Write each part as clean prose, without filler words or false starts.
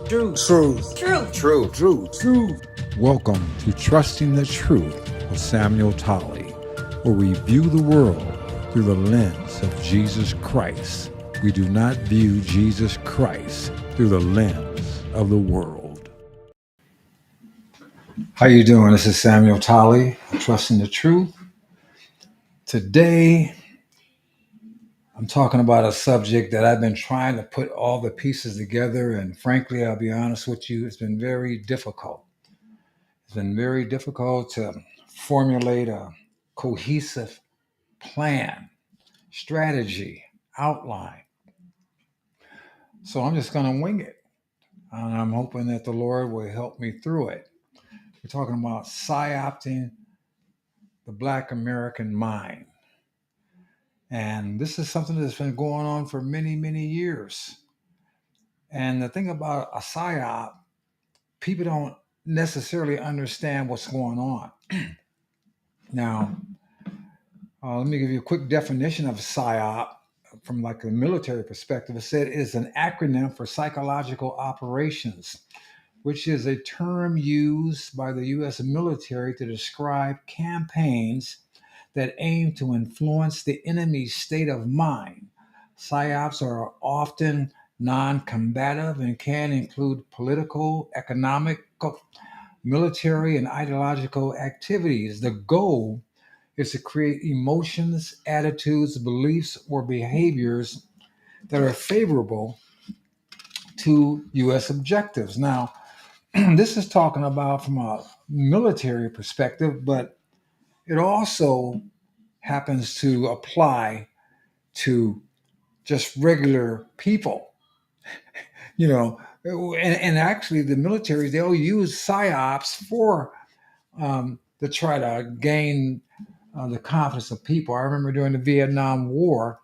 Truth. Welcome to Trusting the Truth with Samuel Tolley, where we view the world through the lens of Jesus Christ. We do not view Jesus Christ through the lens of the world. How you doing? This is Samuel Tolley, Trusting the Truth. Today, I'm talking about a subject that I've been trying to put all the pieces together, and frankly, I'll be honest with you, it's been very difficult. It's been very difficult to formulate a cohesive plan, strategy, outline. So I'm just going to wing it. And I'm hoping that the Lord will help me through it. We're talking about psyoping the Black American mind. And this is something that's been going on for many, many years. And the thing about a psyop, people don't necessarily understand what's going on. Now, let me give you a quick definition of psyop from like a military perspective. It said it is an acronym for psychological operations, which is a term used by the U.S. military to describe campaigns that aim to influence the enemy's state of mind. Psyops are often non-combative and can include political, economic, military, and ideological activities. The goal is to create emotions, attitudes, beliefs, or behaviors that are favorable to U.S. objectives. Now, this is talking about from a military perspective, but it also happens to apply to just regular people, and actually the military, they'll use psyops to try to gain the confidence of people. I remember during the Vietnam War,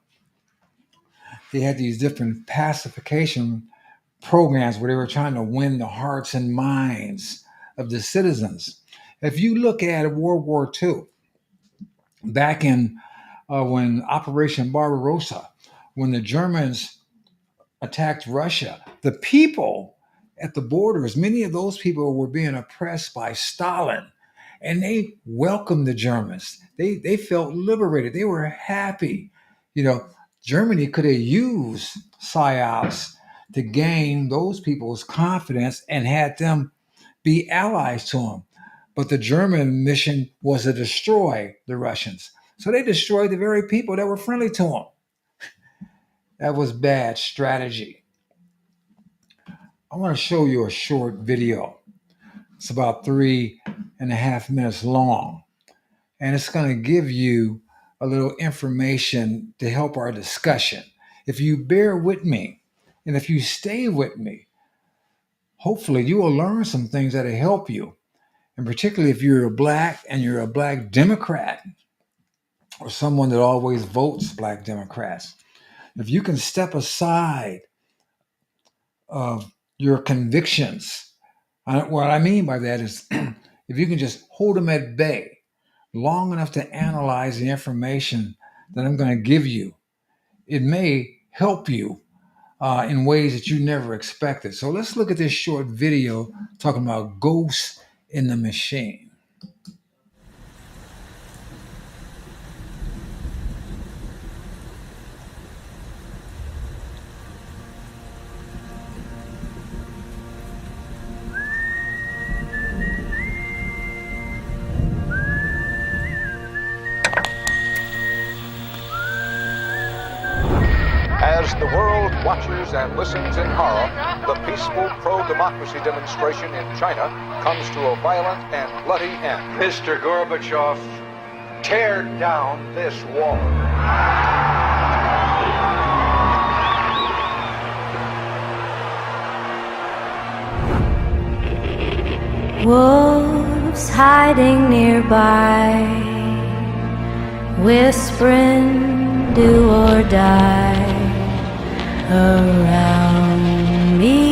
they had these different pacification programs where they were trying to win the hearts and minds of the citizens. If you look at World War II, back in when Operation Barbarossa, when the Germans attacked Russia, the people at the borders, many of those people were being oppressed by Stalin, and they welcomed the Germans. They felt liberated. They were happy. Germany could have used psyops to gain those people's confidence and had them be allies to them. But the German mission was to destroy the Russians. So they destroyed the very people that were friendly to them. That was bad strategy. I want to show you a short video. It's about 3.5 minutes long. And it's going to give you a little information to help our discussion. If you bear with me, and if you stay with me, hopefully you will learn some things that'll help you. And particularly if you're a Black and you're a Black Democrat or someone that always votes Black Democrats, if you can step aside of your convictions, what I mean by that is if you can just hold them at bay long enough to analyze the information that I'm going to give you, it may help you in ways that you never expected. So let's look at this short video talking about ghosts in the machine. As the world watches and listens in horror, the peaceful pro-democracy demonstration in China comes to a violent and bloody end. Mr. Gorbachev, tear down this wall. Wolves hiding nearby, whispering do or die around me.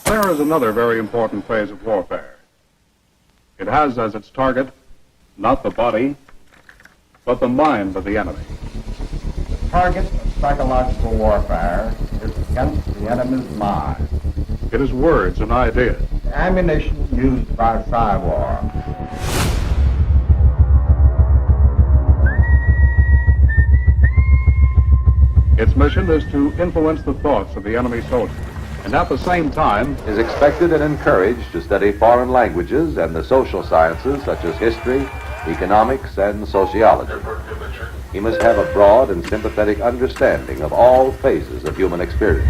There is another very important phase of warfare. It has as its target not the body, but the mind of the enemy. The target of psychological warfare is against the enemy's mind. It is words and ideas. The ammunition used by Psywar. Its mission is to influence the thoughts of the enemy soldier, and at the same time is expected and encouraged to study foreign languages and the social sciences such as history, economics, and sociology. He must have a broad and sympathetic understanding of all phases of human experience.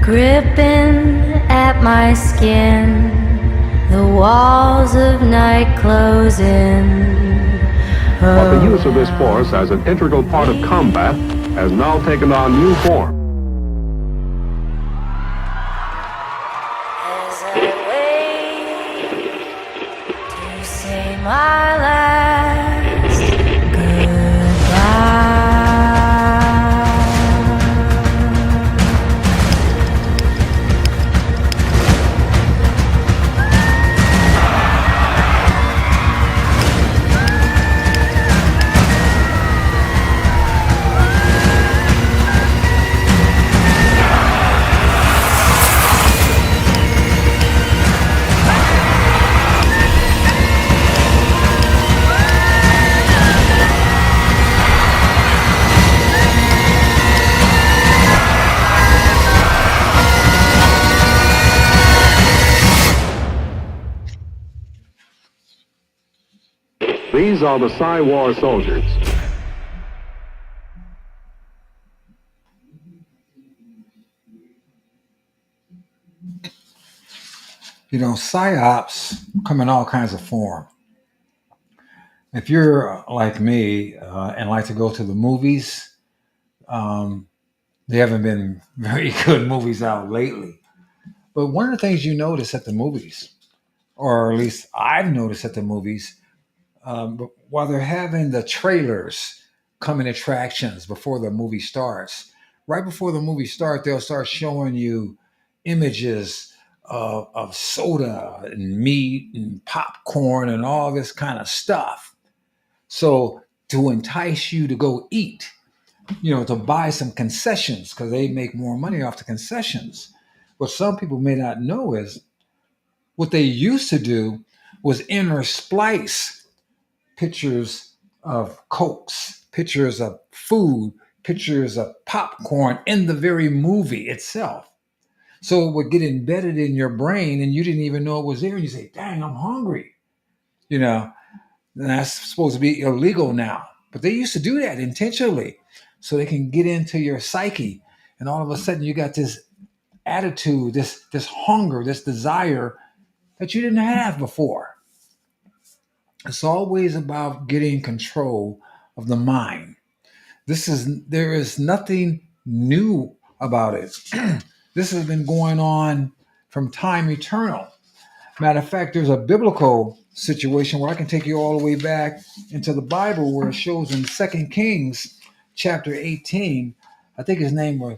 Gripping at my skin, the walls of night closing. But the use of this force as an integral part of combat has now taken on new form. As I wait to say my last goodbye. These are the Psywar soldiers. You know, psyops come in all kinds of form. If you're like me and like to go to the movies, there haven't been very good movies out lately. But one of the things you notice at the movies, or at least I've noticed at the movies, while they're having the trailers come in attractions before the movie starts, right before the movie starts, they'll start showing you images of soda and meat and popcorn and all this kind of stuff. So to entice you to go eat, you know, to buy some concessions because they make more money off the concessions. What some people may not know is what they used to do was intersplice pictures of Cokes, pictures of food, pictures of popcorn in the very movie itself. So it would get embedded in your brain and you didn't even know it was there. And you say, dang, I'm hungry. You know, and that's supposed to be illegal now. But they used to do that intentionally so they can get into your psyche. And all of a sudden you got this attitude, this hunger, this desire that you didn't have before. It's always about getting control of the mind. There is nothing new about it. This has been going on from time eternal. Matter of fact, there's a biblical situation where I can take you all the way back into the Bible where it shows in 2 Kings chapter 18. I think his name was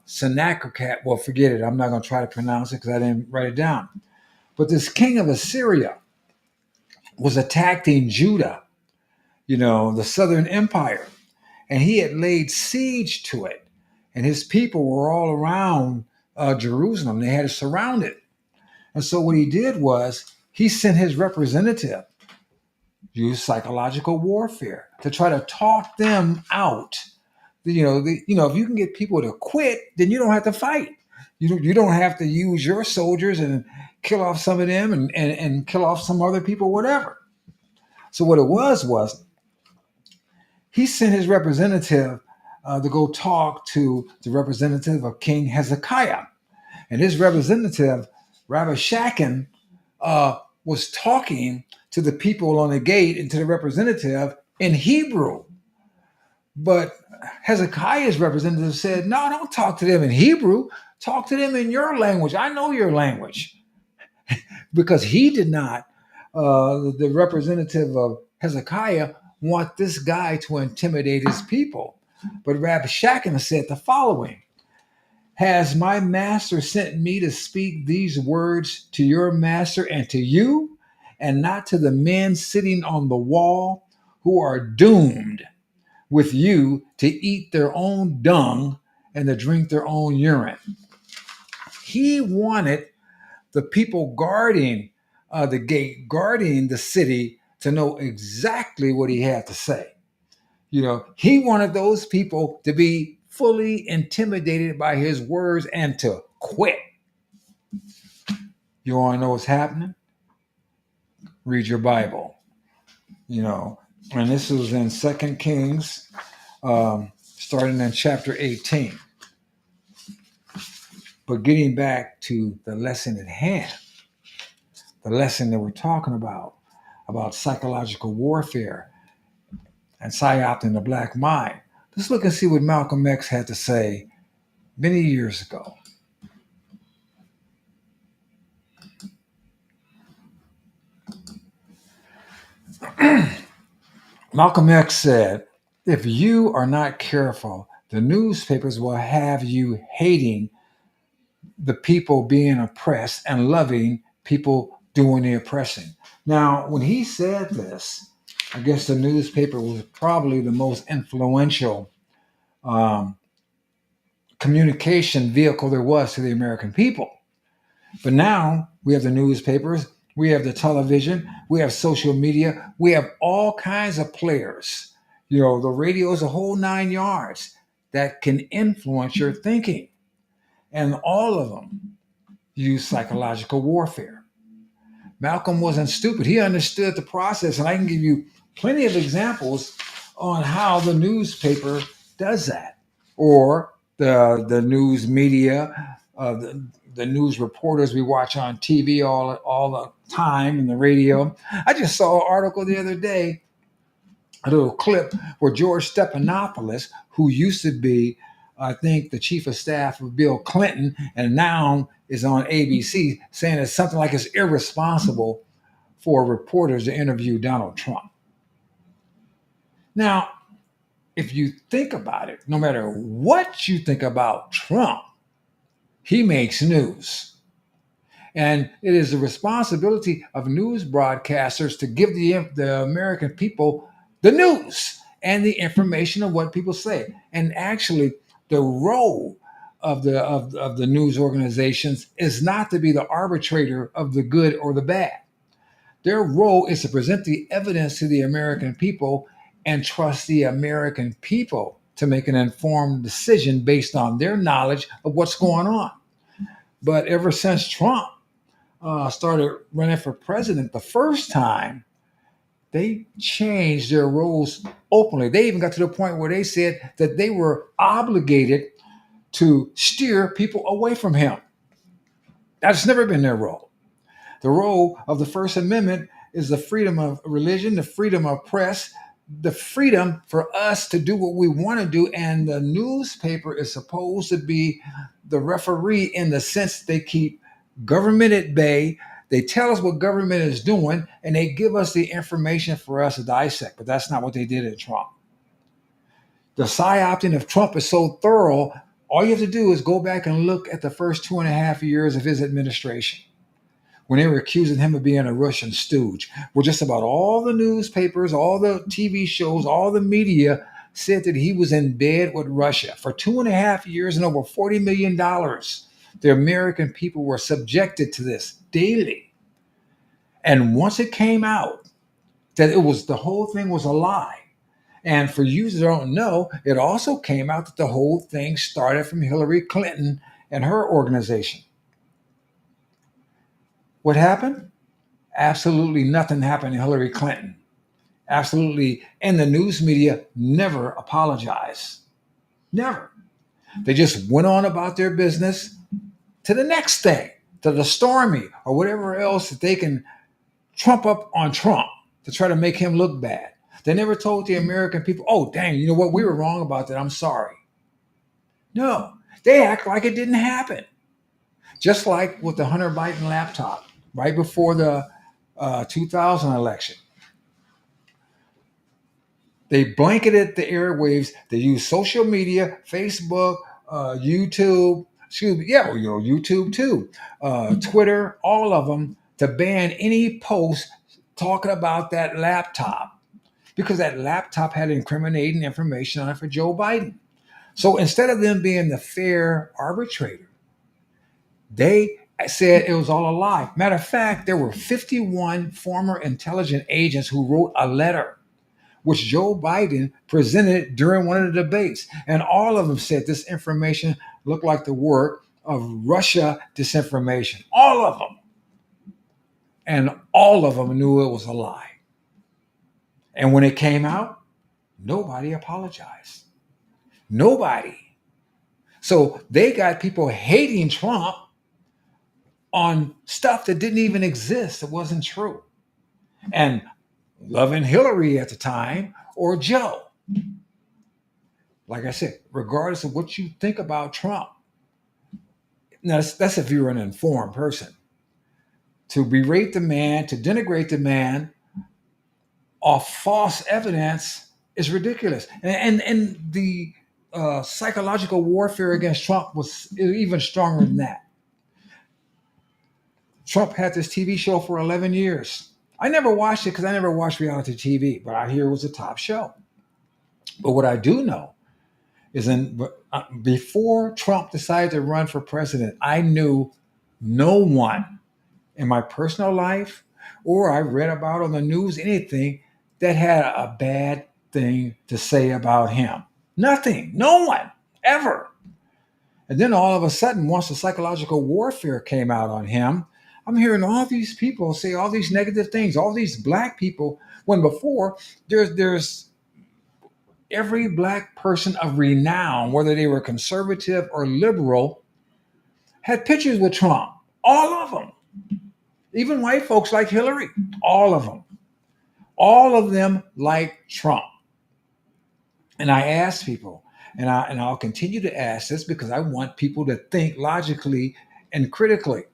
Sennacherib. Well, forget it. I'm not going to try to pronounce it because I didn't write it down. But this king of Assyria was attacking Judah, you know, the southern empire. And he had laid siege to it. And his people were all around Jerusalem. They had it surrounded. And so what he did was he sent his representative, use psychological warfare to try to talk them out. If you can get people to quit, then you don't have to fight. You don't have to use your soldiers and kill off some of them and kill off some other people, whatever. So what it was he sent his representative to go talk to the representative of King Hezekiah. And his representative, Rabbi was talking to the people on the gate and to the representative in Hebrew. But Hezekiah's representative said, no, don't talk to them in Hebrew. Talk to them in your language. I know your language. Because he did not, the representative of Hezekiah, want this guy to intimidate his people. But Rabshakeh said the following: has my master sent me to speak these words to your master and to you, and not to the men sitting on the wall who are doomed with you to eat their own dung and to drink their own urine? He wanted the people guarding the gate, guarding the city, to know exactly what he had to say. He wanted those people to be fully intimidated by his words and to quit. You want to know what's happening? Read your Bible. And this was in 2 Kings, starting in chapter 18. But getting back to the lesson at hand, the lesson that we're talking about psychological warfare and psyoping the black mind. Let's look and see what Malcolm X had to say many years ago. Malcolm X said, if you are not careful, the newspapers will have you hating the people being oppressed and loving people doing the oppressing. Now, when he said this, I guess the newspaper was probably the most influential communication vehicle there was to the American people. But now we have the newspapers, we have the television, we have social media, we have all kinds of players. The radio is a whole 9 yards that can influence your thinking. And all of them use psychological warfare. Malcolm wasn't stupid. He understood the process, and I can give you plenty of examples on how the newspaper does that, or the news media, the news reporters we watch on TV all the time, and the radio. I just saw an article the other day, a little clip where George Stephanopoulos, who used to be, I think, the chief of staff of Bill Clinton, and now is on ABC, saying it's something like it's irresponsible for reporters to interview Donald Trump. Now, if you think about it, no matter what you think about Trump, he makes news. And it is the responsibility of news broadcasters to give the American people the news and the information of what people say. And actually, the role of the news organizations is not to be the arbitrator of the good or the bad. Their role is to present the evidence to the American people and trust the American people to make an informed decision based on their knowledge of what's going on. But ever since Trump started running for president the first time, they changed their roles openly. They even got to the point where they said that they were obligated to steer people away from him. That's never been their role. The role of the First Amendment is the freedom of religion, the freedom of press, the freedom for us to do what we want to do. And the newspaper is supposed to be the referee in the sense they keep government at bay. They tell us what government is doing, and they give us the information for us to dissect. But that's not what they did at Trump. The psyoping of Trump is so thorough, all you have to do is go back and look at the first 2.5 years of his administration, when they were accusing him of being a Russian stooge, where just about all the newspapers, all the TV shows, all the media said that he was in bed with Russia. For 2.5 years and over $40 million, the American people were subjected to this daily. And once it came out that the whole thing was a lie, and for you that don't know, it also came out that the whole thing started from Hillary Clinton and her organization. What happened? Absolutely nothing happened to Hillary Clinton. Absolutely. And the news media never apologized. Never. They just went on about their business to the next thing, to the Stormy or whatever else that they can trump up on Trump to try to make him look bad. They never told the American people, oh, dang, you know what? We were wrong about that. I'm sorry. No, they act like it didn't happen. Just like with the Hunter Biden laptop right before the 2000 election. They blanketed the airwaves. They used social media, Facebook, YouTube, YouTube too, Twitter, all of them to ban any post talking about that laptop because that laptop had incriminating information on it for Joe Biden. So instead of them being the fair arbitrator, they said it was all a lie. Matter of fact, there were 51 former intelligence agents who wrote a letter which Joe Biden presented during one of the debates. And all of them said this information looked like the work of Russia disinformation. All of them. And all of them knew it was a lie. And when it came out, nobody apologized. Nobody. So they got people hating Trump on stuff that didn't even exist. It wasn't true. And loving Hillary at the time or Joe. Like I said, regardless of what you think about Trump, now that's if you're an informed person. To berate the man, to denigrate the man off false evidence is ridiculous. And the psychological warfare against Trump was even stronger than that. Trump had this TV show for 11 years. I never watched it because I never watched reality TV, but I hear it was a top show. But what I do know is before Trump decided to run for president, I knew no one in my personal life or I read about on the news, anything that had a bad thing to say about him. Nothing, no one, ever. And then all of a sudden, once the psychological warfare came out on him, I'm hearing all these people say all these negative things, all these black people, when before there's every black person of renown, whether they were conservative or liberal, had pictures with Trump. All of them. Even white folks like Hillary. All of them. All of them like Trump. And I ask people, and I'll continue to ask this because I want people to think logically and critically.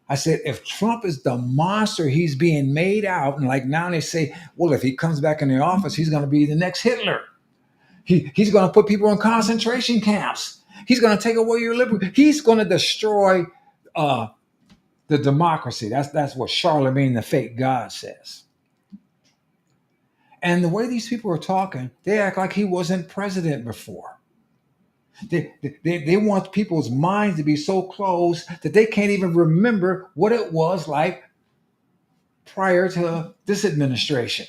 I said, if Trump is the monster he's being made out, and like now they say, well, if he comes back in the office, he's going to be the next Hitler. He's going to put people in concentration camps. He's going to take away your liberty. He's going to destroy the democracy. That's what Charlemagne the fake God says. And the way these people are talking, they act like he wasn't president before. They want people's minds to be so closed that they can't even remember what it was like prior to this administration.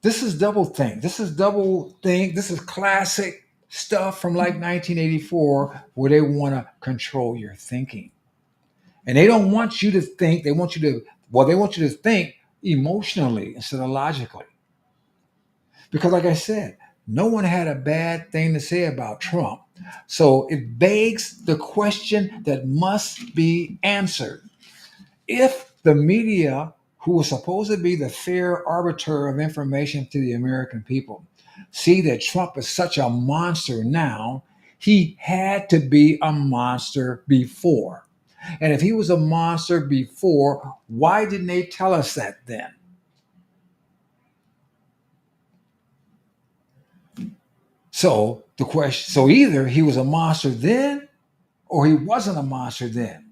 This is double think. This is classic stuff from like 1984 where they want to control your thinking. And they don't want you to think, they want you to think emotionally instead of logically. Because like I said, no one had a bad thing to say about Trump. So it begs the question that must be answered. If the media, who was supposed to be the fair arbiter of information to the American people, see that Trump is such a monster now, he had to be a monster before. And if he was a monster before, why didn't they tell us that then? So the question, so either he was a monster then or he wasn't a monster then.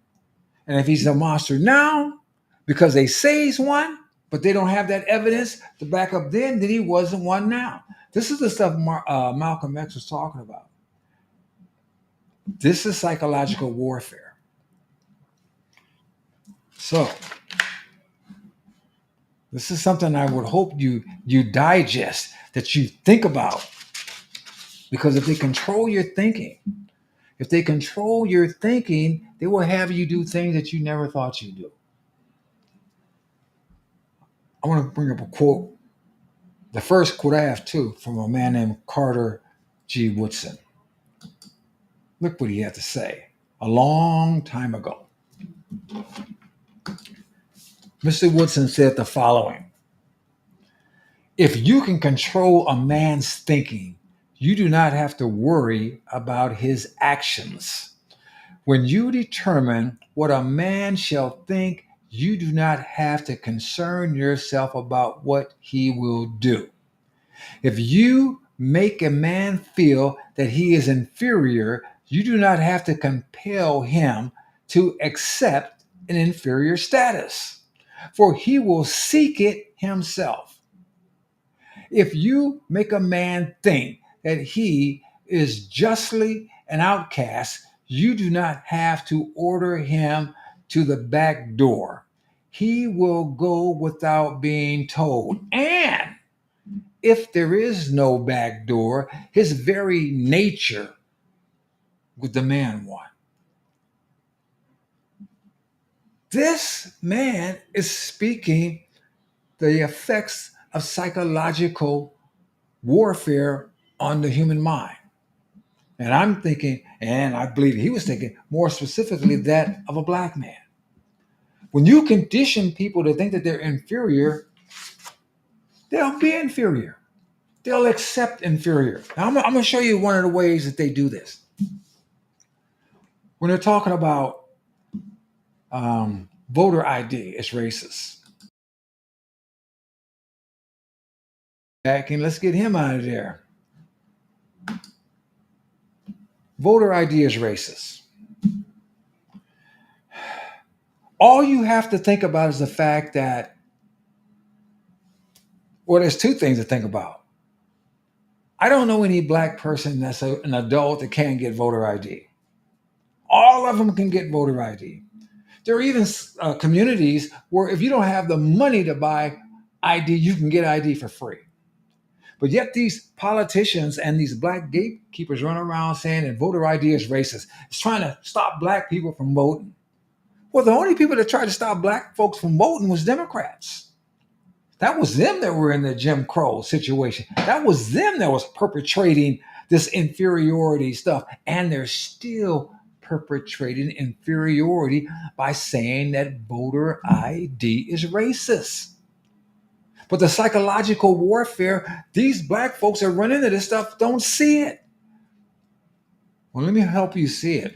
And if he's a monster now, because they say he's one, but they don't have that evidence to back up then he wasn't one now. This is the stuff Malcolm X was talking about. This is psychological warfare. So this is something I would hope you digest, that you think about. Because if they control your thinking, they will have you do things that you never thought you'd do. I want to bring up a quote. The first quote I have too, from a man named Carter G. Woodson. Look what he had to say a long time ago. Mr. Woodson said the following: If you can control a man's thinking, you do not have to worry about his actions. When you determine what a man shall think, you do not have to concern yourself about what he will do. If you make a man feel that he is inferior, you do not have to compel him to accept an inferior status, for he will seek it himself. If you make a man think that he is justly an outcast, you do not have to order him to the back door. He will go without being told. And if there is no back door, his very nature would demand one. This man is speaking the effects of psychological warfare on the human mind. And I'm thinking, and I believe he was thinking more specifically that of a black man. When you condition people to think that they're inferior, they'll be inferior. They'll accept inferior. Now, I'm going to show you one of the ways that they do this. When they're talking about voter ID, it's racist. Back and let's get him out of there. Voter ID is racist. All you have to think about is the fact that, well, there's two things to think about. I don't know any black person that's an adult that can't get voter ID. All of them can get voter ID. There are even communities where if you don't have the money to buy ID, you can get ID for free. But yet these politicians and these black gatekeepers run around saying that voter ID is racist. It's trying to stop black people from voting. Well, the only people that tried to stop black folks from voting was Democrats. That was them that were in the Jim Crow situation. That was them that was perpetrating this inferiority stuff. And they're still perpetrating inferiority by saying that voter ID is racist. But the psychological warfare, these black folks that run into this stuff don't see it. Well, let me help you see it.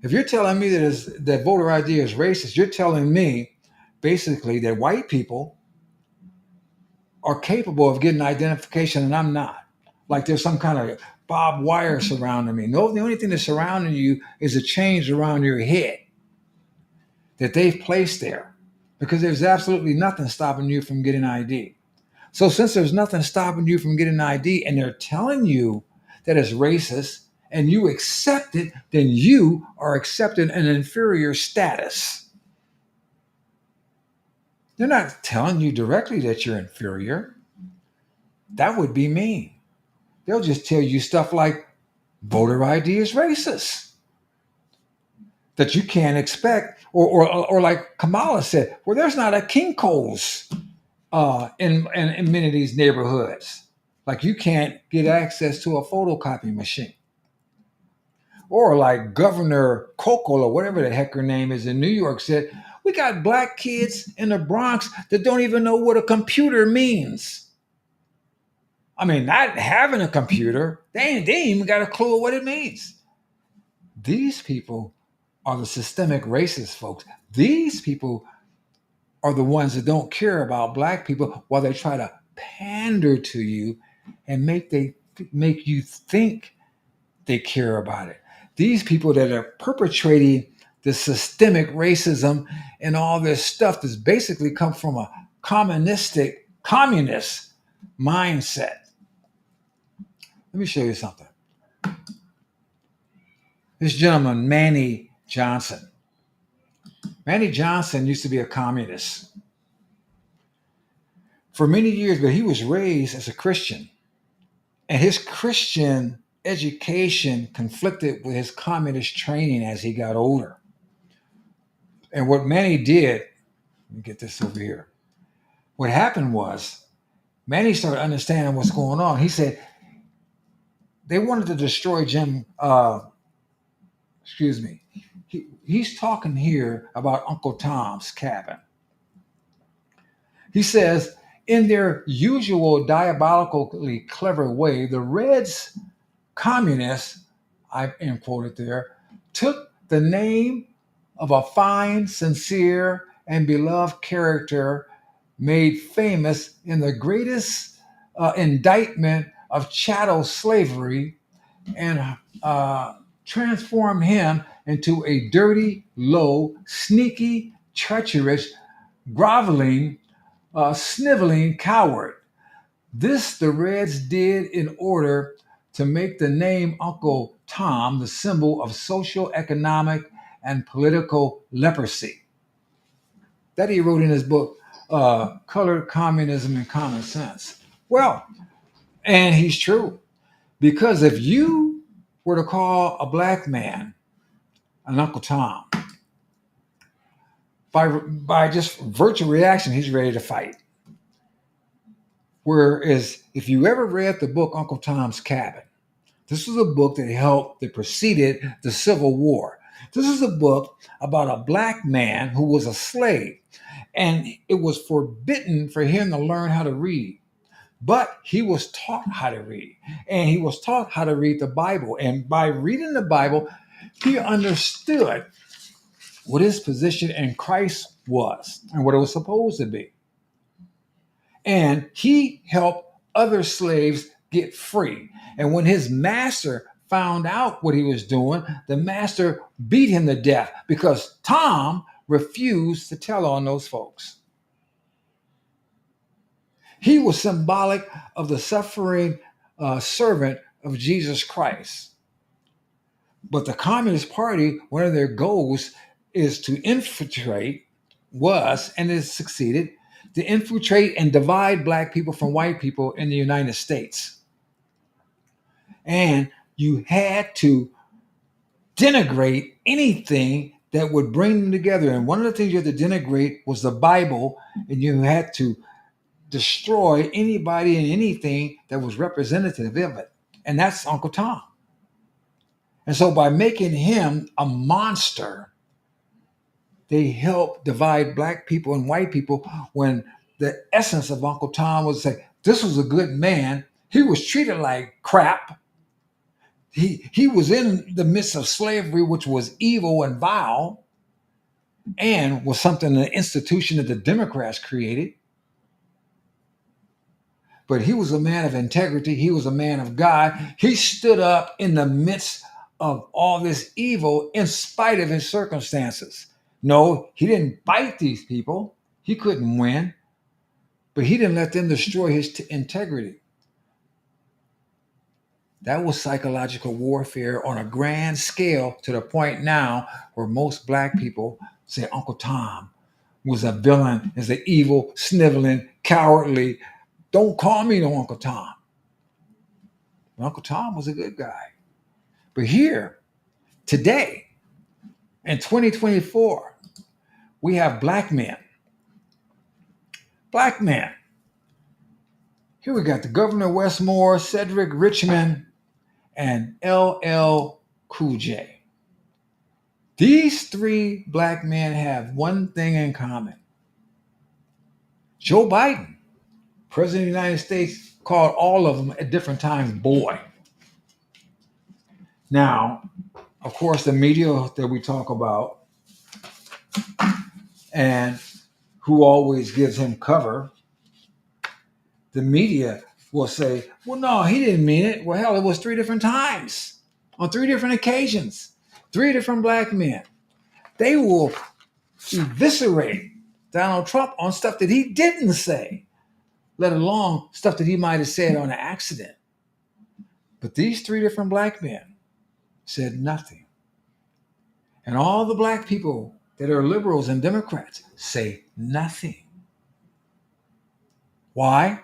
If you're telling me that voter ID is racist, you're telling me basically that white people are capable of getting identification and I'm not. Like there's some kind of barbed wire surrounding me. No, the only thing that's surrounding you is a chains around your head that they've placed there because there's absolutely nothing stopping you from getting ID. So since there's nothing stopping you from getting ID and they're telling you that it's racist and you accept it, then you are accepting an inferior status. They're not telling you directly that you're inferior. That would be mean. They'll just tell you stuff like voter ID is racist. That you can't expect, or like Kamala said, well, there's not a Kinko's in many of these neighborhoods. Like you can't get access to a photocopy machine. Or like Governor Coco or whatever the heck her name is in New York said, we got black kids in the Bronx that don't even know what a computer means. I mean, not having a computer, they ain't even got a clue what it means. These people are the systemic racist folks. These people are the ones that don't care about black people while they try to pander to you and make you think they care about it. These people that are perpetrating the systemic racism and all this stuff that's basically come from a communist mindset. Let me show you something. This gentleman, Manny Johnson. Manny Johnson used to be a communist for many years, but he was raised as a Christian. And his Christian education conflicted with his communist training as he got older. And what Manny did, let me get this over here. What happened was, Manny started understanding what's going on. He said, they wanted to destroy he's talking here about Uncle Tom's Cabin. He says, In their usual diabolically clever way, the Reds communists, I am quoted there, took the name of a fine, sincere, and beloved character made famous in the greatest indictment of chattel slavery and transformed him into a dirty, low, sneaky, treacherous, groveling, sniveling coward. This the Reds did in order to make the name Uncle Tom the symbol of social, economic, and political leprosy. That he wrote in his book, Color, Communism, and Common Sense. Well, and he's true. Because if you were to call a black man an Uncle Tom, by just virtual reaction, he's ready to fight. Whereas if you ever read the book Uncle Tom's Cabin, this was a book that preceded the Civil War. This is a book about a black man who was a slave, and it was forbidden for him to learn how to read. But he was taught how to read, and he was taught how to read the Bible. And by reading the Bible, he understood what his position in Christ was and what it was supposed to be. And he helped other slaves get free. And when his master found out what he was doing, the master beat him to death because Tom refused to tell on those folks. He was symbolic of the suffering servant of Jesus Christ. But the Communist Party, one of their goals is to infiltrate, and has succeeded, to infiltrate and divide black people from white people in the United States. And you had to denigrate anything that would bring them together. And one of the things you had to denigrate was the Bible, and you had to destroy anybody and anything that was representative of it. And that's Uncle Tom. And so by making him a monster, they helped divide black people and white people when the essence of Uncle Tom was say, this was a good man. He was treated like crap. He was in the midst of slavery, which was evil and vile, and was something, an institution that the Democrats created. But he was a man of integrity. He was a man of God. He stood up in the midst of all this evil in spite of his circumstances. No, he didn't fight these people. He couldn't win. But he didn't let them destroy his integrity. That was psychological warfare on a grand scale to the point now where most black people say Uncle Tom was a villain, is an evil, sniveling, cowardly. Don't call me no Uncle Tom. But Uncle Tom was a good guy. But here, today, in 2024, we have black men. Black men. Here we got the Governor Westmore, Cedric Richmond, and LL Cool J. These three black men have one thing in common. Joe Biden, President of the United States, called all of them at different times boy. Now, of course, the media that we talk about and who always gives him cover, the media will say, well, no, he didn't mean it. Well, hell, it was 3 different times on 3 different occasions, 3 different black men. They will eviscerate Donald Trump on stuff that he didn't say, let alone stuff that he might have said on an accident. But these 3 different black men said nothing. And all the black people that are liberals and Democrats say nothing. Why?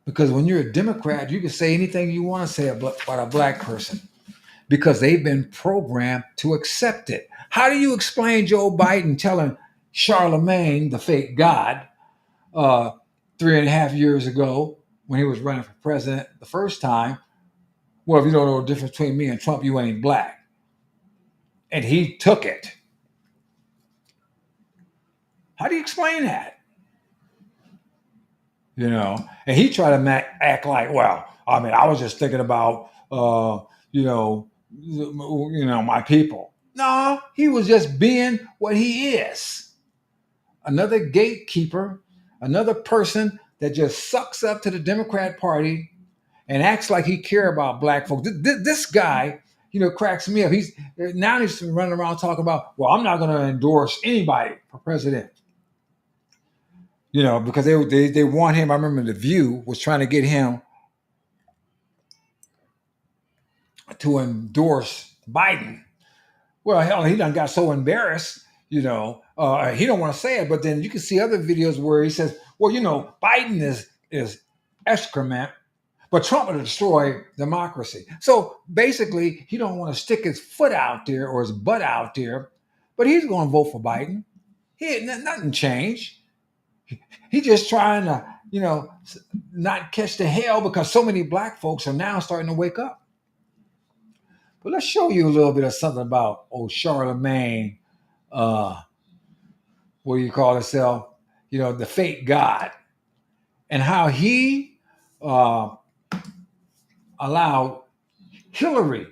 Because when you're a Democrat, you can say anything you want to say about a black person because they've been programmed to accept it. How do you explain Joe Biden telling Charlemagne, the fake God, 3.5 years ago when he was running for president the first time, well, if you don't know the difference between me and Trump, you ain't black. And he took it. How do you explain that? And he tried to act like, well, I mean, I was just thinking about, my people. No, he was just being what he is. Another gatekeeper, another person that just sucks up to the Democrat Party and acts like he care about black folks. This guy, cracks me up. He's running around talking about, well, I'm not going to endorse anybody for president. Because they want him. I remember The View was trying to get him to endorse Biden. Well, hell, he done got so embarrassed, he don't want to say it, but then you can see other videos where he says, well, Biden is excrement, but Trump will destroy democracy. So basically, he don't want to stick his foot out there or his butt out there, but he's going to vote for Biden. Nothing changed. He's just trying to, not catch the hell because so many black folks are now starting to wake up. But let's show you a little bit of something about old Charlemagne, what do you call himself? The fake God, and how he allowed Hillary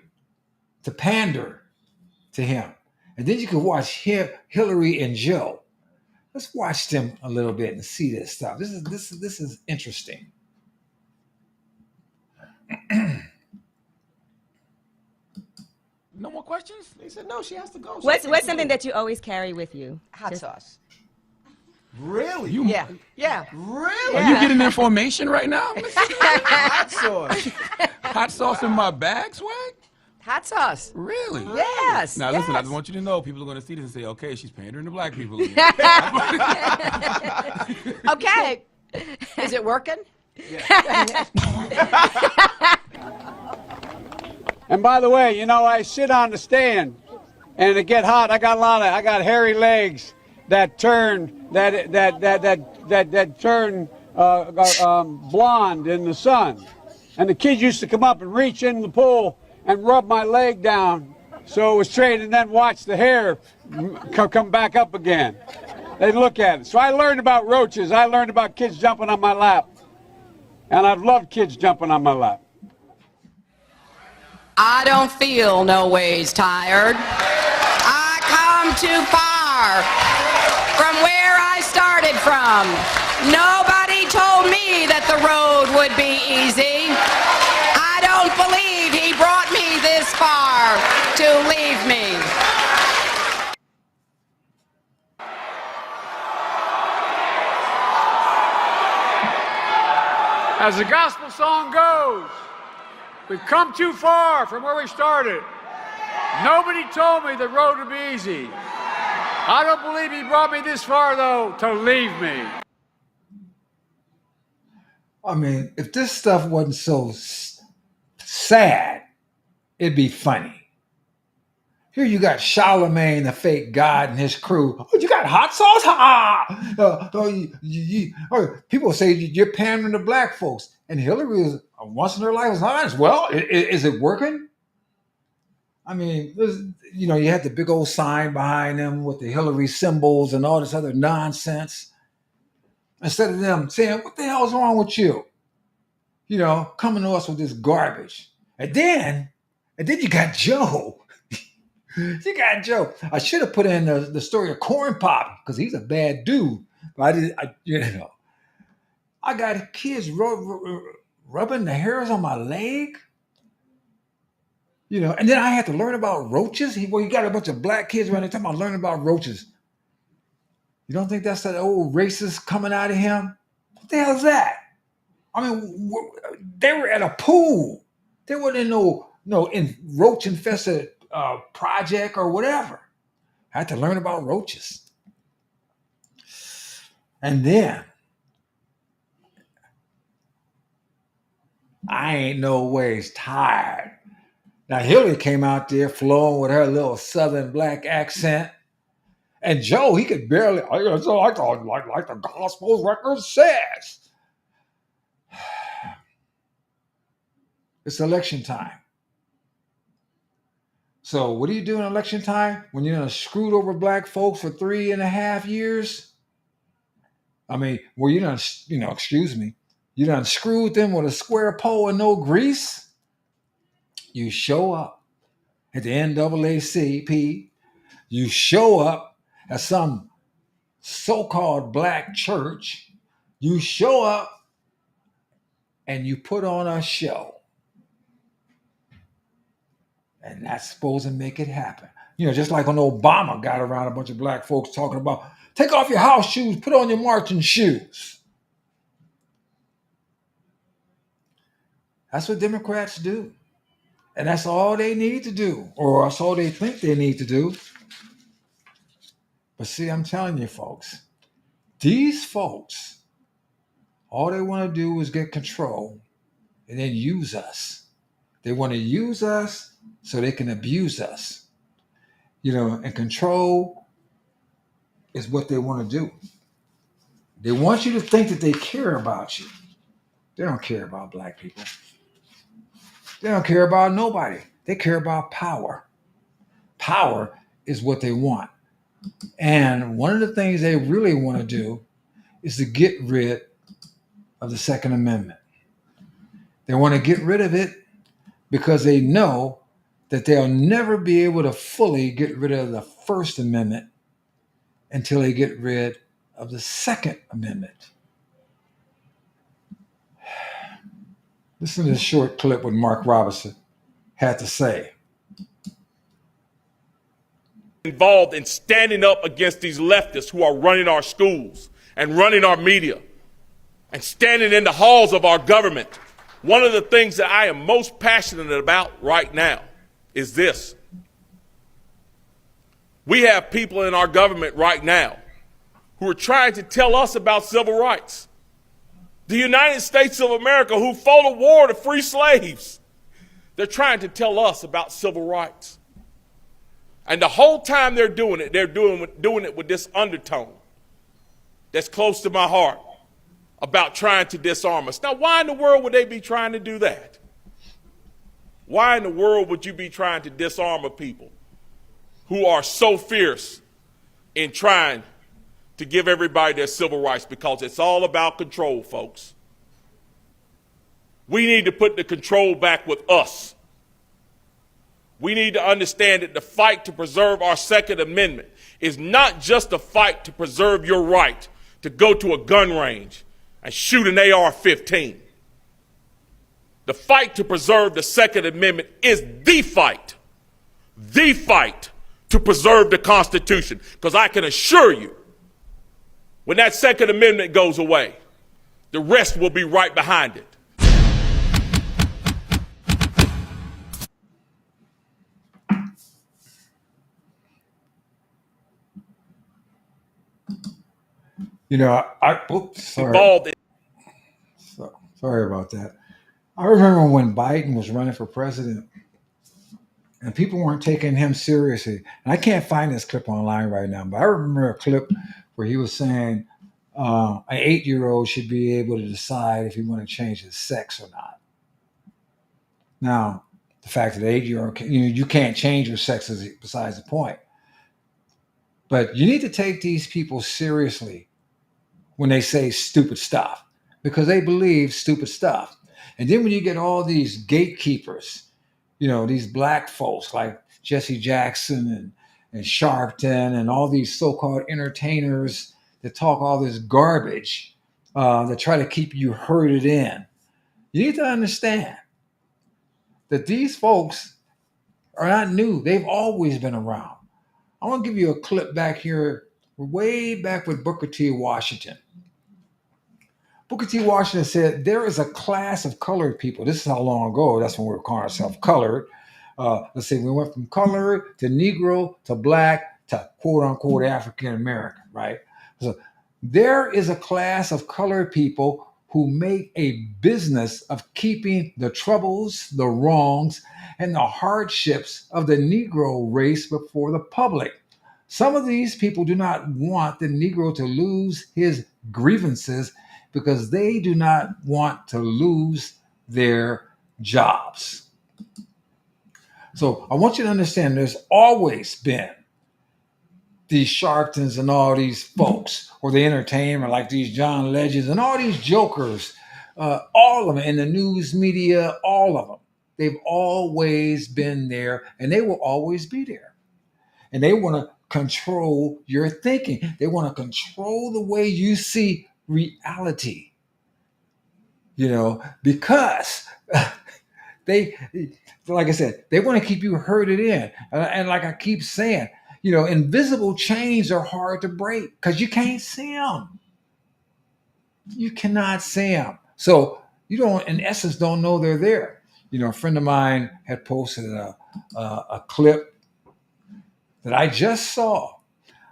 to pander to him. And then you can watch Hillary and Joe. Let's watch them a little bit and see this stuff. This is interesting. No more questions? They said no, she has to go. What's something that you always carry with you? Hot sauce. Really? Yeah. Really? Yeah. Are you getting information right now? Hot sauce. Hot sauce in my bag, Swag? Hot sauce. Really? Yes. Now listen, I yes. just want you to know, people are going to see this and say, okay, she's pandering to black people again. Okay. Is it working? And by the way, I sit on the stand, and it get hot. I got hairy legs that turn blonde in the sun. And the kids used to come up and reach in the pool and rub my leg down so it was straight, and then watch the hair come back up again. They'd look at it. So I learned about roaches. I learned about kids jumping on my lap. And I've loved kids jumping on my lap. I don't feel no ways tired. I come too far from where I started from. Nobody told me that the road would be easy. I don't believe he brought me this far to leave me. As the gospel song goes, we've come too far from where we started. Nobody told me the road would be easy. I don't believe he brought me this far, though, to leave me. I mean, if this stuff wasn't so sad, it'd be funny. Here you got Charlemagne, the fake God, and his crew. Oh, you got hot sauce? People say you're pandering to black folks. And Hillary was once in her life was honest. Well, is it working? I mean, you had the big old sign behind them with the Hillary symbols and all this other nonsense. Instead of them saying, what the hell is wrong with you? Coming to us with this garbage. And then you got Joe. You got Joe. I should have put in the story of Corn Pop because he's a bad dude. But I got kids rubbing the hairs on my leg. And then I had to learn about roaches. You got a bunch of black kids around there talking about learning about roaches. You don't think that's that old racist coming out of him? What the hell is that? I mean, they were at a pool. They weren't in no roach infested project or whatever. I had to learn about roaches. And then I ain't no ways tired. Now Hillary came out there flowing with her little southern black accent. And Joe, he could barely, like the gospel record says. It's election time. So what do you do in election time when you're screwed over black folks for 3.5 years? I mean, well, you done, excuse me, you done screwed them with a square pole and no grease. You show up at the NAACP. You show up at some so-called black church. You show up and you put on a show. And that's supposed to make it happen. Just like when Obama got around a bunch of black folks talking about, take off your house shoes, put on your marching shoes. That's what Democrats do. And that's all they need to do, or that's all they think they need to do. But see, I'm telling you, folks, these folks, all they want to do is get control and then use us. They want to use us so they can abuse us. And control is what they want to do. They want you to think that they care about you. They don't care about black people. They don't care about nobody. They care about power. Power is what they want. And one of the things they really want to do is to get rid of the Second Amendment. They want to get rid of it because they know that they'll never be able to fully get rid of the First Amendment until they get rid of the Second Amendment. Listen to this short clip what Mark Robinson had to say. Involved in standing up against these leftists who are running our schools and running our media and standing in the halls of our government. One of the things that I am most passionate about right now is this. We have people in our government right now who are trying to tell us about civil rights. The United States of America, who fought a war to free slaves, they're trying to tell us about civil rights. And the whole time they're doing it with this undertone that's close to my heart about trying to disarm us. Now, why in the world would they be trying to do that? Why in the world would you be trying to disarm a people who are so fierce in trying to give everybody their civil rights? Because it's all about control, folks. We need to put the control back with us. We need to understand that the fight to preserve our Second Amendment is not just a fight to preserve your right to go to a gun range and shoot an AR-15. The fight to preserve the Second Amendment is the fight to preserve the Constitution. Because I can assure you, when that Second Amendment goes away, the rest will be right behind it. Sorry about that. I remember when Biden was running for president and people weren't taking him seriously. And I can't find this clip online right now, but I remember a clip where he was saying an 8-year-old should be able to decide if he want to change his sex or not. Now, the fact that an 8-year-old, you can't change your sex is besides the point. But you need to take these people seriously when they say stupid stuff, because they believe stupid stuff. And then when you get all these gatekeepers, these black folks like Jesse Jackson and Sharpton and all these so-called entertainers that talk all this garbage that try to keep you herded in, you need to understand that these folks are not new. They've always been around. I want to give you a clip back here, way back with Booker T. Washington. Booker T. Washington said, there is a class of colored people. This is how long ago. That's when we were calling ourselves colored. Let's say we went from colored to Negro to black to quote unquote African American, right? So there is a class of colored people who make a business of keeping the troubles, the wrongs, and the hardships of the Negro race before the public. Some of these people do not want the Negro to lose his grievances because they do not want to lose their jobs. So I want you to understand there's always been these Sharptons and all these folks, or the entertainment like these John Legends and all these jokers, all of them in the news media, all of them. They've always been there, and they will always be there. And they want to control your thinking. They want to control the way you see reality. Because they, like I said, they want to keep you herded in. And like I keep saying, invisible chains are hard to break because you can't see them. You cannot see them. So you don't, in essence, don't know they're there. A friend of mine had posted a clip that I just saw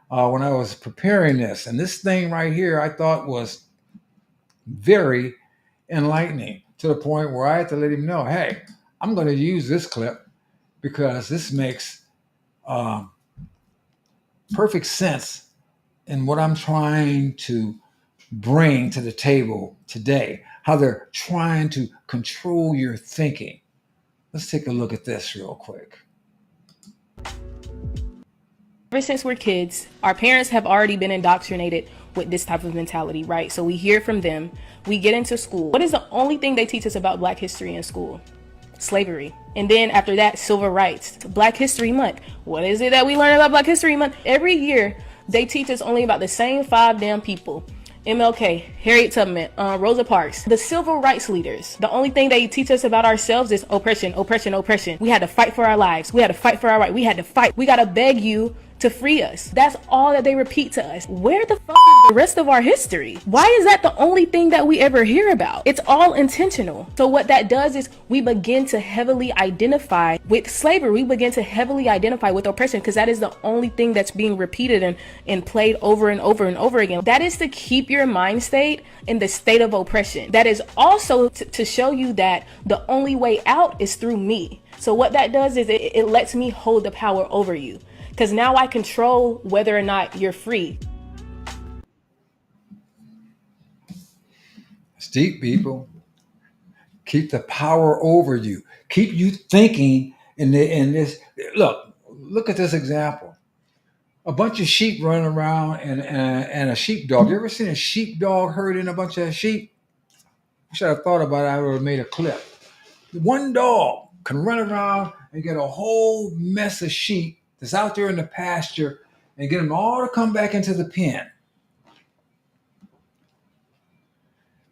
when I was preparing this. And this thing right here I thought was very enlightening, to the point where I had to let him know, hey, I'm going to use this clip because this makes perfect sense in what I'm trying to bring to the table today, how they're trying to control your thinking. Let's take a look at this real quick. Ever since we're kids, our parents have already been indoctrinated with this type of mentality, right? So we hear from them, we get into school. What is the only thing they teach us about Black history in school? Slavery. And then after that, civil rights. Black History Month. What is it that we learn about Black History Month? Every year, they teach us only about the same 5 damn people. MLK, Harriet Tubman, Rosa Parks, the civil rights leaders. The only thing they teach us about ourselves is oppression, oppression, oppression. We had to fight for our lives. We had to fight for our right. We had to fight. We got to beg you to free us. That's all that they repeat to us. Where the fuck is the rest of our history? Why is that the only thing that we ever hear about? It's all intentional. So what that does is we begin to heavily identify with slavery. We begin to heavily identify with oppression because that is the only thing that's being repeated and played over and over and over again. That is to keep your mind state in the state of oppression. That is also to show you that the only way out is through me. So what that does is it lets me hold the power over you. Because now I control whether or not you're free. It's deep, people. Keep the power over you. Keep you thinking in this. Look at this example. A bunch of sheep running around and a sheepdog. You ever seen a sheepdog herding a bunch of sheep? I should have thought about it. I would have made a clip. One dog can run around and get a whole mess of sheep that's out there in the pasture and get them all to come back into the pen.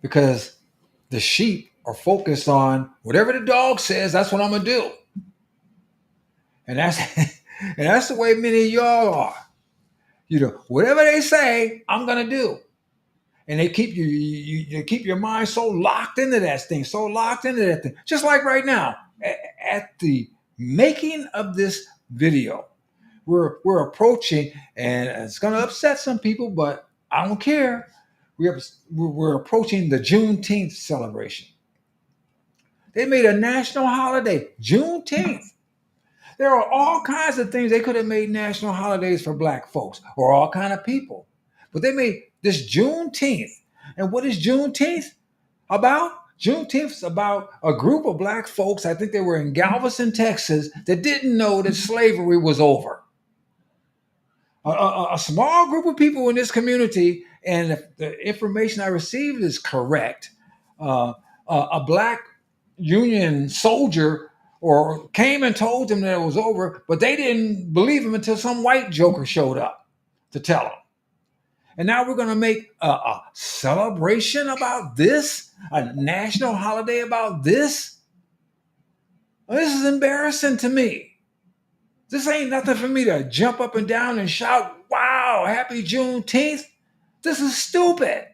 Because the sheep are focused on whatever the dog says, that's what I'm going to do. And that's the way many of y'all are. Whatever they say, I'm going to do. And they keep you keep your mind so locked into that thing, Just like right now, at the making of this video, we're approaching, and it's going to upset some people, but I don't care. We're approaching the Juneteenth celebration. They made a national holiday, Juneteenth. There are all kinds of things they could have made national holidays for Black folks or all kind of people, but they made this Juneteenth. And what is Juneteenth about? Juneteenth is about a group of Black folks, I think they were in Galveston, Texas, that didn't know that slavery was over. A small group of people in this community, and if the information I received is correct, a Black Union soldier came and told them that it was over, but they didn't believe him until some white joker showed up to tell them. And now we're going to make a celebration about this, a national holiday about this. Well, this is embarrassing to me. This ain't nothing for me to jump up and down and shout, wow, happy Juneteenth. This is stupid.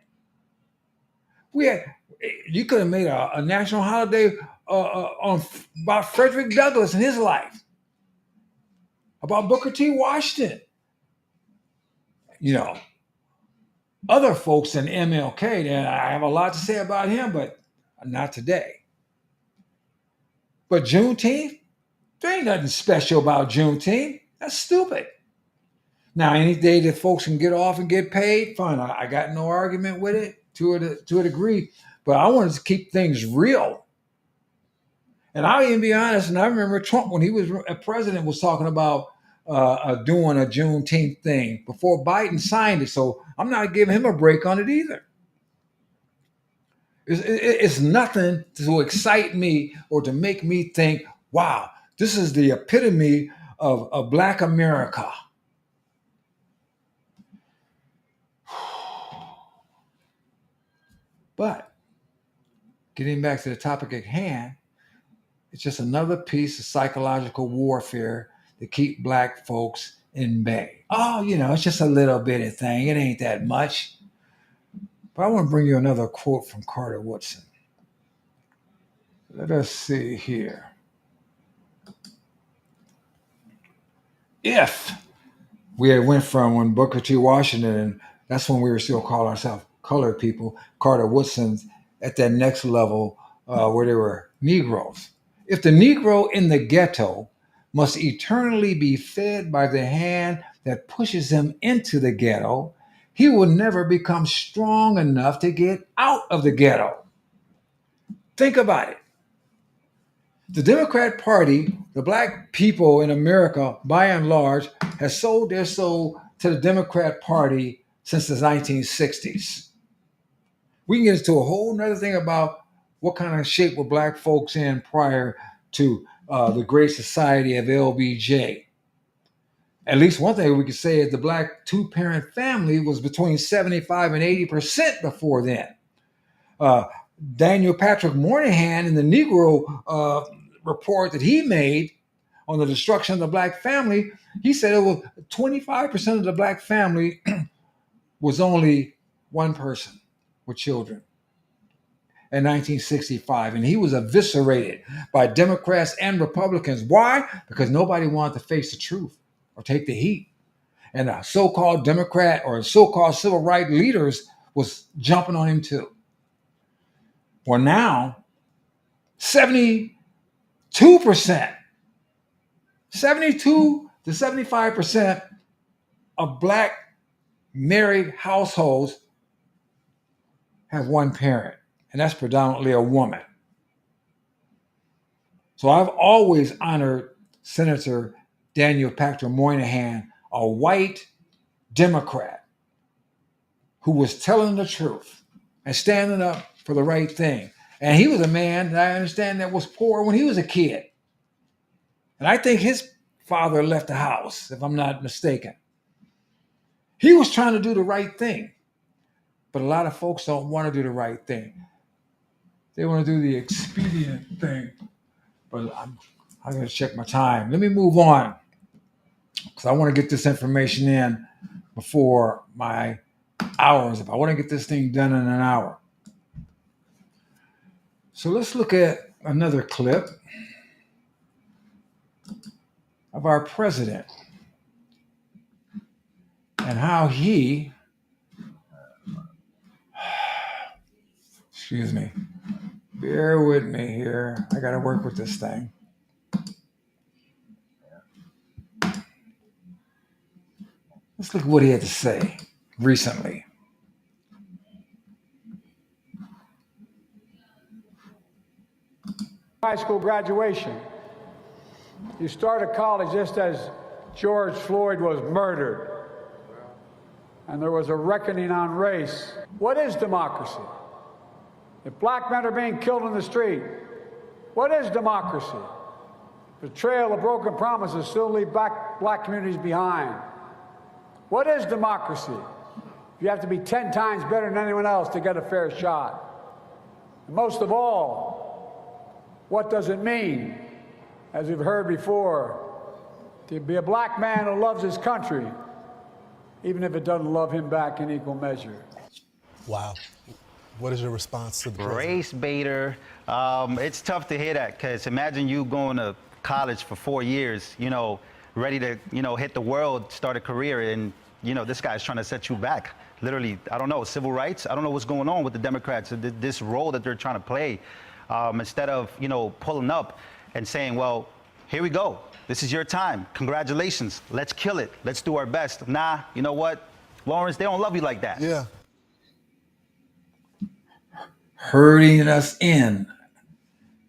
You could have made a national holiday about Frederick Douglass and his life, about Booker T. Washington. Other folks in MLK, I have a lot to say about him, but not today. But Juneteenth, there ain't nothing special about Juneteenth. That's stupid. Now, any day that folks can get off and get paid, fine. I got no argument with it to a degree, but I wanted to keep things real. And I'll even be honest, and I remember Trump, when he was a president, was talking about doing a Juneteenth thing before Biden signed it. So I'm not giving him a break on it either. It's nothing to excite me or to make me think, wow, this is the epitome of Black America. But getting back to the topic at hand, it's just another piece of psychological warfare to keep Black folks in bay. Oh, it's just a little bitty thing. It ain't that much. But I want to bring you another quote from Carter Woodson. Let us see here. If we had went from when Booker T. Washington, and that's when we were still calling ourselves colored people, Carter Woodson's at that next level where they were Negroes. If the Negro in the ghetto must eternally be fed by the hand that pushes him into the ghetto, he will never become strong enough to get out of the ghetto. Think about it. The Democrat Party, the Black people in America, by and large, has sold their soul to the Democrat Party since the 1960s. We can get into a whole nother thing about what kind of shape were Black folks in prior to the Great Society of LBJ. At least one thing we could say is the Black two-parent family was between 75 and 80% before then. Daniel Patrick Moynihan in the Negro report that he made on the destruction of the Black family, he said it was 25% of the Black family was only one person with children in 1965. And he was eviscerated by Democrats and Republicans. Why? Because nobody wanted to face the truth or take the heat. And the so-called Democrat or so-called civil rights leaders was jumping on him too. Well, now, 72% 72 to 75% of Black married households have one parent, and that's predominantly a woman. So I've always honored Senator Daniel Patrick Moynihan, a white Democrat who was telling the truth and standing up for the right thing. And he was a man that I understand that was poor when he was a kid. And I think his father left the house, if I'm not mistaken. He was trying to do the right thing. But a lot of folks don't want to do the right thing. They want to do the expedient thing. But I'm going to check my time. Let me move on, because I want to get this information in before my hours. If I want to get this thing done in an hour. So let's look at another clip of our president and how he, excuse me, bear with me here. I got to work with this thing. Let's look at what he had to say recently. High school graduation. You started college just as George Floyd was murdered. And there was a reckoning on race. What is democracy? If black men are being killed in the street, what is democracy? The trail of broken promises still leave black communities behind. What is democracy? You have to be 10 times better than anyone else to get a fair shot. And most of all, what does it mean, as we've heard before, to be a black man who loves his country, even if it doesn't love him back in equal measure? Wow. What is your response to the president? Race baiter. It's tough to hear that, because imagine you going to college for 4 years, ready to, hit the world, start a career, and, this guy's trying to set you back. Literally, I don't know, civil rights? I don't know what's going on with the Democrats, this role that they're trying to play. Instead of, pulling up and saying, well, here we go. This is your time. Congratulations. Let's kill it. Let's do our best. Nah, you know what? Lawrence, they don't love you like that. Yeah. Herding us in,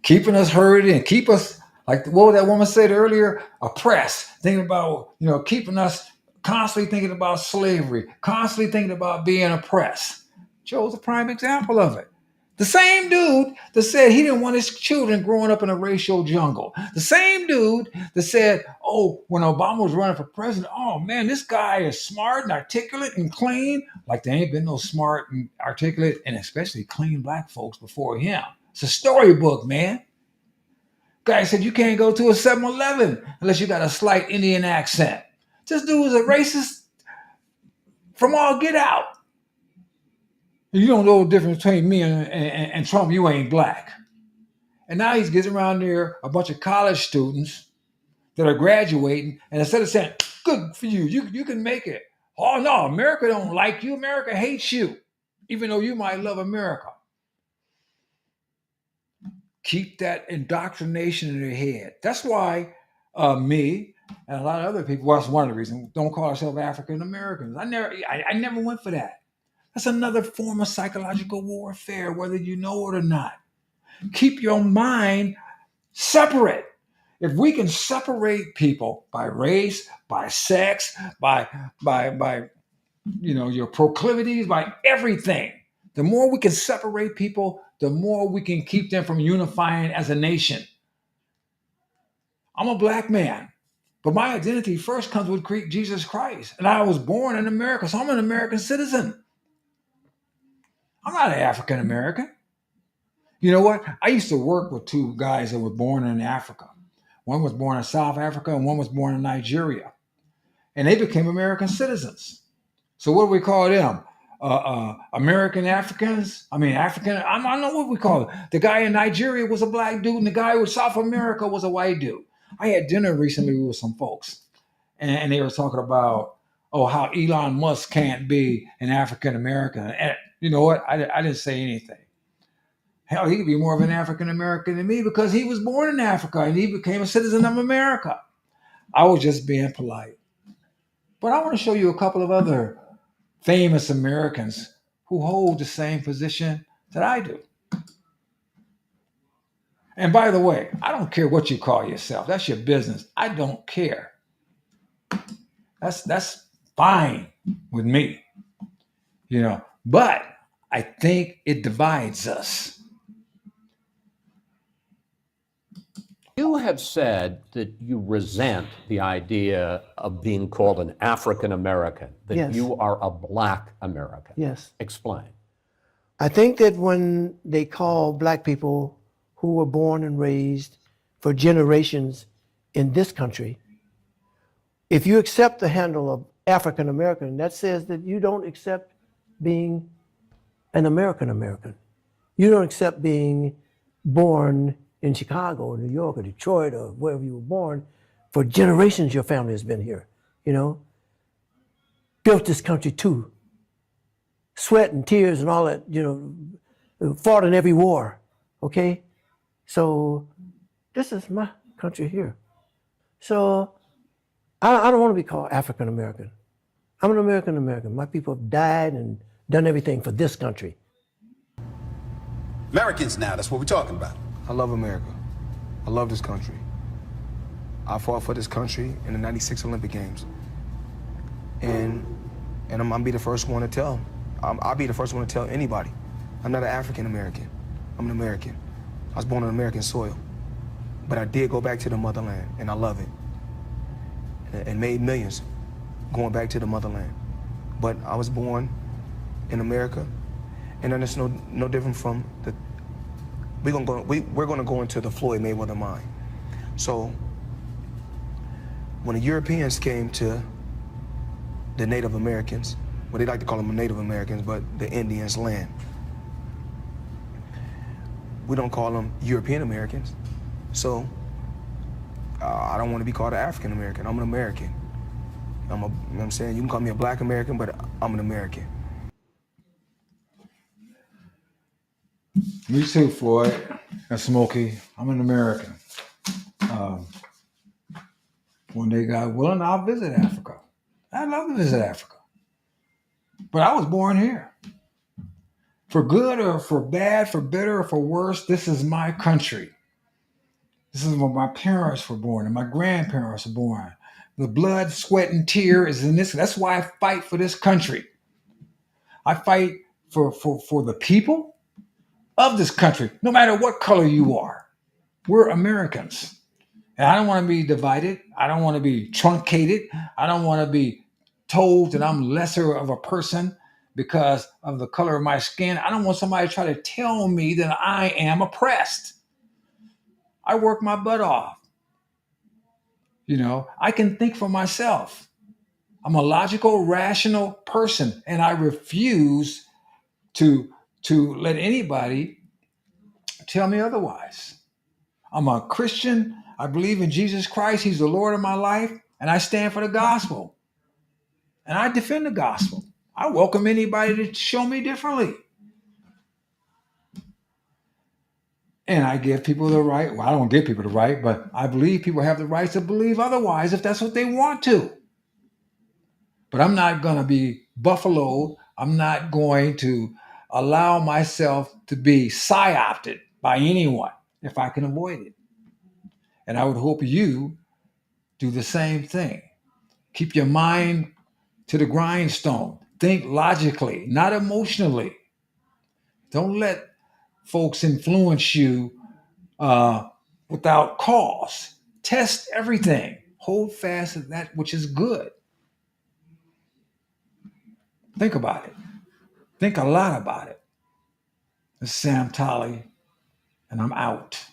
keeping us herded in, keep us Like what that woman said earlier, oppressed, thinking about, keeping us constantly thinking about slavery, constantly thinking about being oppressed. Joe's a prime example of it. The same dude that said he didn't want his children growing up in a racial jungle. The same dude that said, oh, when Obama was running for president, oh man, this guy is smart and articulate and clean. Like there ain't been no smart and articulate and especially clean black folks before him. It's a storybook, man. Guy said you can't go to a 7-Eleven unless you got a slight Indian accent. This dude was a racist from all get out. You don't know the difference between me and Trump. You ain't black. And now he's getting around there a bunch of college students that are graduating, and instead of saying, good for you, you can make it. Oh no, America don't like you. America hates you, even though you might love America. Keep that indoctrination in their head. That's why me and a lot of other people, well, that's one of the reasons, don't call ourselves African Americans. I never went for that. That's another form of psychological warfare, whether you know it or not. Keep your mind separate. If we can separate people by race, by sex, by your proclivities, by everything, the more we can separate people, the more we can keep them from unifying as a nation. I'm a black man, but my identity first comes with Jesus Christ. And I was born in America, so I'm an American citizen. I'm not an African American. You know what? I used to work with two guys that were born in Africa. One was born in South Africa and one was born in Nigeria. And they became American citizens. So what do we call them? American Africans? African, I don't know what we call them. The guy in Nigeria was a black dude and the guy with South America was a white dude. I had dinner recently with some folks and they were talking about, how Elon Musk can't be an African American. And you know what? I didn't say anything. Hell, he could be more of an African American than me because he was born in Africa and he became a citizen of America. I was just being polite. But I want to show you a couple of other famous Americans who hold the same position that I do. And by the way, I don't care what you call yourself. That's your business. I don't care. That's fine with me. But I think it divides us. You have said that you resent the idea of being called an African American, that Yes. you are a black American. Yes. Explain. I think that when they call black people who were born and raised for generations in this country, if you accept the handle of African American, that says that you don't accept being an American American. You don't accept being born in Chicago or New York or Detroit or wherever you were born. For generations, your family has been here, built this country too. Sweat and tears and all that, fought in every war, okay? So this is my country here. So I don't want to be called African American. I'm an American American. My people have died and done everything for this country. Americans now, that's what we're talking about. I love America. I love this country. I fought for this country in the '96 Olympic Games. And I'm gonna be the first one to tell. I'll be the first one to tell anybody. I'm not an African American. I'm an American. I was born on American soil. But I did go back to the motherland, and I love it. And made millions going back to the motherland. But I was born in America, and then it's no different from the. We're gonna go into the Floyd Mayweather mind. So when the Europeans came to the Native Americans, well, they like to call them Native Americans, but the Indians' land, we don't call them European Americans. So I don't want to be called an African American. I'm an American. You know what I'm saying? You can call me a black American, but I'm an American. Me too, Floyd and Smokey. I'm an American. One day, God willing, I'll visit Africa. I'd love to visit Africa. But I was born here. For good or for bad, for better or for worse, this is my country. This is where my parents were born and my grandparents were born. The blood, sweat, and tear is in this. That's why I fight for this country. I fight for the people of this country, no matter what color you are. We're Americans. And I don't want to be divided. I don't want to be truncated. I don't want to be told that I'm lesser of a person because of the color of my skin. I don't want somebody to try to tell me that I am oppressed. I work my butt off. You know, I can think for myself. I'm a logical, rational person, and I refuse to let anybody tell me otherwise. I'm a Christian. I believe in Jesus Christ. He's the Lord of my life, and I stand for the gospel. And I defend the gospel. I welcome anybody to show me differently. And I give people the right, well, I don't give people the right, but I believe people have the right to believe otherwise if that's what they want to. But I'm not going to be buffaloed. I'm not going to allow myself to be psyopted by anyone if I can avoid it. And I would hope you do the same thing. Keep your mind to the grindstone. Think logically, not emotionally. Don't let folks influence you without cause. Test everything. Hold fast to that which is good. Think about it. Think a lot about it. This is Sam Tolley, and I'm out.